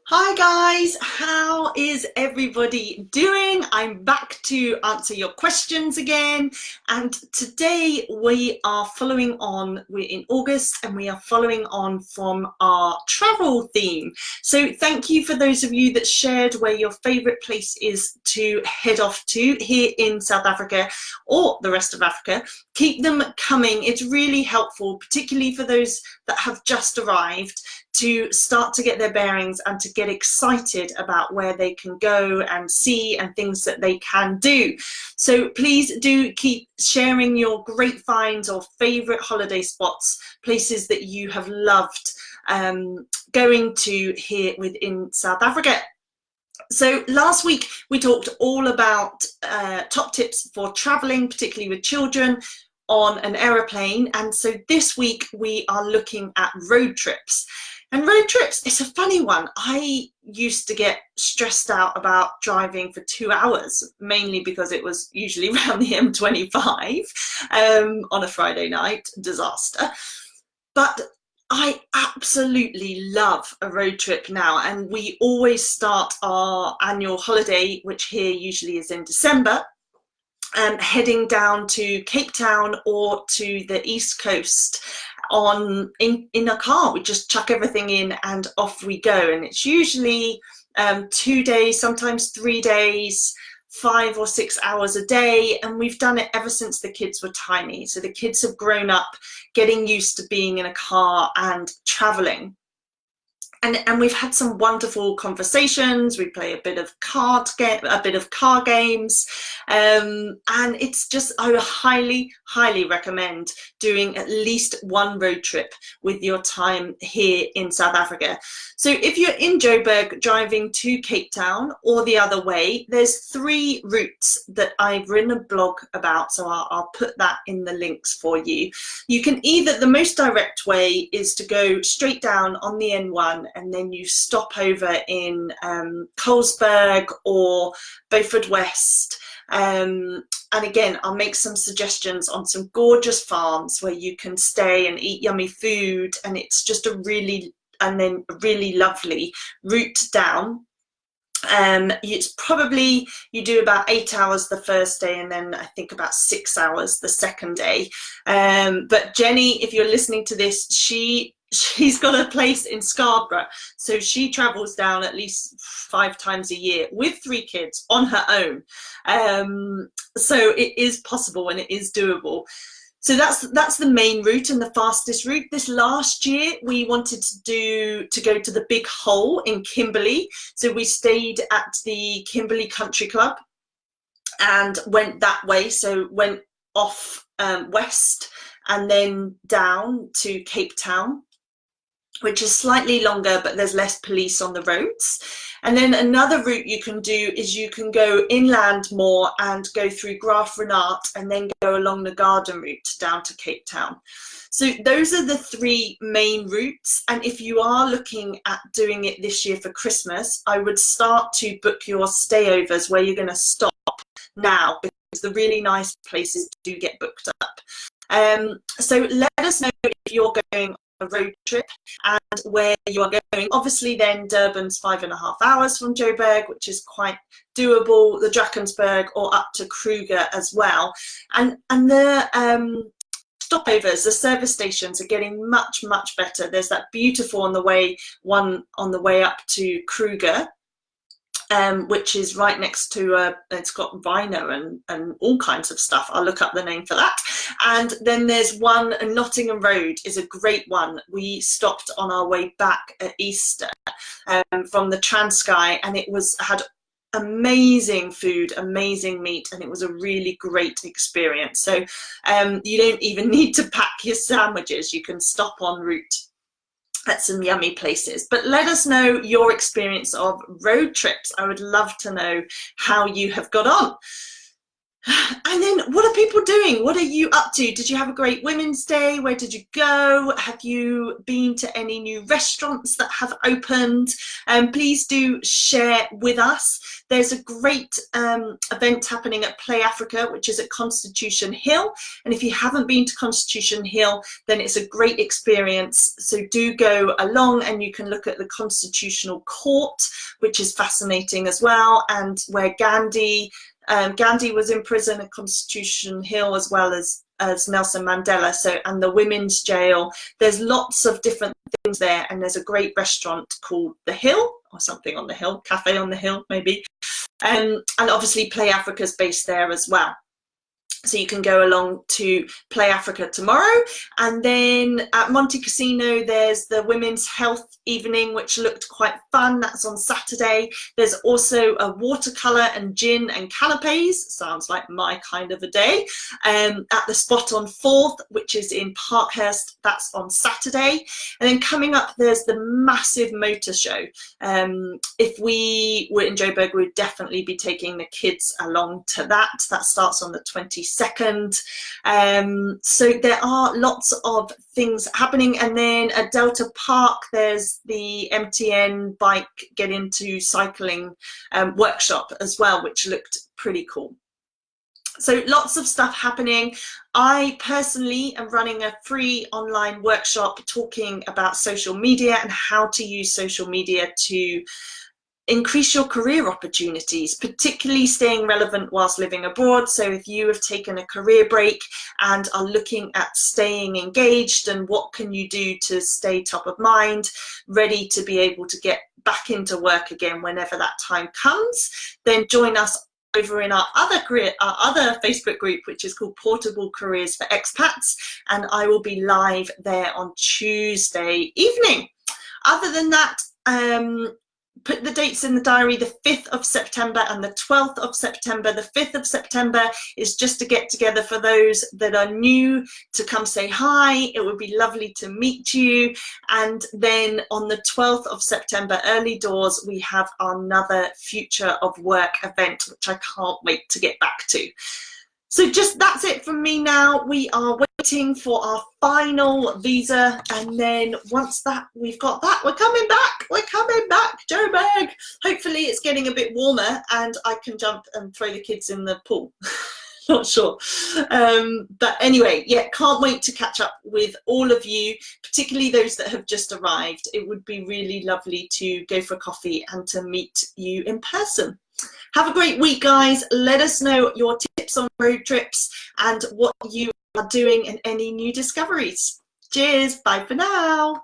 Hi guys, how is everybody doing? I'm back to answer your questions again, and today we are following on, we're in August and we are following on from our travel theme. So thank you for those of you that shared where your favourite place is to head off to here in South Africa or the rest of Africa. Keep them coming, it's really helpful, particularly for those that have just arrived, to start to get their bearings and to get excited about where they can go and see and things that they can do. So please do keep sharing your great finds or favourite holiday spots, places that you have loved going to here within South Africa. So last week we talked all about top tips for travelling, particularly with children, on an aeroplane, and so this week we are looking at road trips. And road trips, it's a funny one. I used to get stressed out about driving for 2 hours, mainly because it was usually around the M25 on a Friday night, disaster. But I absolutely love a road trip now, and we always start our annual holiday, which here usually is in December, heading down to Cape Town or to the East Coast in a car. We just chuck everything in and off we go, and it's usually 2 days, sometimes 3 days, 5 or 6 hours a day, and we've done it ever since the kids were tiny. So the kids have grown up getting used to being in a car and traveling. And we've had some wonderful conversations. We play a bit of car games, and it's just, I highly recommend doing at least one road trip with your time here in South Africa. So if you're in Joburg driving to Cape Town or the other way, there's 3 routes that I've written a blog about, so I'll put that in the links for you. You can either, the most direct way is to go straight down on the N1, and then you stop over in Colesberg or Beaufort West. And again, I'll make some suggestions on some gorgeous farms where you can stay and eat yummy food, and it's just a really lovely route down. It's probably, you do about 8 hours the first day, and then I think about 6 hours the second day. But Jenny, if you're listening to this, she's got a place in Scarborough, so she travels down at least 5 times a year with 3 kids on her own. So it is possible and it is doable. So that's the main route and the fastest route. This last year we wanted to go to the Big Hole in Kimberley. So we stayed at the Kimberley Country Club and went that way. So went off west and then down to Cape Town, which is slightly longer, but there's less police on the roads. And then another route you can do is you can go inland more and go through Graaf Renat and then go along the Garden route down to Cape Town. So those are the 3 main routes. And if you are looking at doing it this year for Christmas, I would start to book your stayovers where you're going to stop now, because the really nice places do get booked up. So let us know if you're going a road trip and where you are going. Obviously then Durban's 5.5 hours from Joburg, which is quite doable, the Drakensberg or up to Kruger as well, and the stopovers, the service stations are getting much better. There's that beautiful on the way up to Kruger, which is right next to it's got Vino and all kinds of stuff. I'll look up the name for that. And then there's one, Nottingham Road is a great one. We stopped on our way back at Easter from the Transkei, and it had amazing food, amazing meat, and it was a really great experience. So you don't even need to pack your sandwiches. You can stop en route at some yummy places. But let us know your experience of road trips. I would love to know how you have got on. And then what are people doing? What are you up to? Did you have a great Women's Day? Where did you go? Have you been to any new restaurants that have opened? Please do share with us. There's a great event happening at Play Africa, which is at Constitution Hill. And if you haven't been to Constitution Hill, then it's a great experience. So do go along, and you can look at the Constitutional Court, which is fascinating as well, and where Gandhi was in prison at Constitution Hill, as well as Nelson Mandela. So, and the women's jail. There's lots of different things there, and there's a great restaurant called The Hill, or something on the Hill, Cafe on the Hill maybe. And obviously Play Africa's based there as well. So you can go along to Play Africa tomorrow. And then at Monte Casino, there's the Women's Health Evening, which looked quite fun. That's on Saturday. There's also a watercolour and gin and canapes. Sounds like my kind of a day. At the Spot on 4th, which is in Parkhurst. That's on Saturday. And then coming up, there's the massive motor show. If we were in Joburg, we'd definitely be taking the kids along to that. That starts on the 22nd. So there are lots of things happening. And then at Delta Park, there's the MTN bike get into cycling workshop as well, which looked pretty cool. So lots of stuff happening. I personally am running a free online workshop talking about social media and how to use social media to increase your career opportunities, particularly staying relevant whilst living abroad. So if you have taken a career break and are looking at staying engaged, and what can you do to stay top of mind, ready to be able to get back into work again whenever that time comes, then join us over in our other Facebook group, which is called Portable Careers for Expats, and I will be live there on Tuesday evening. Other than that, put the dates in the diary, the 5th of September and the 12th of September. The 5th of September is just a get together for those that are new, to come say hi. It would be lovely to meet you. And then on the 12th of September, early doors, we have another Future of Work event, which I can't wait to get back to. So just that's it from me now. We are waiting for our final visa, and then once that we've got that, we're coming back, Joburg. Hopefully it's getting a bit warmer and I can jump and throw the kids in the pool. Not sure. But anyway, yeah, can't wait to catch up with all of you, particularly those that have just arrived. It would be really lovely to go for a coffee and to meet you in person. Have a great week, guys. Let us know your tips on road trips and what you are doing and any new discoveries. Cheers. Bye for now.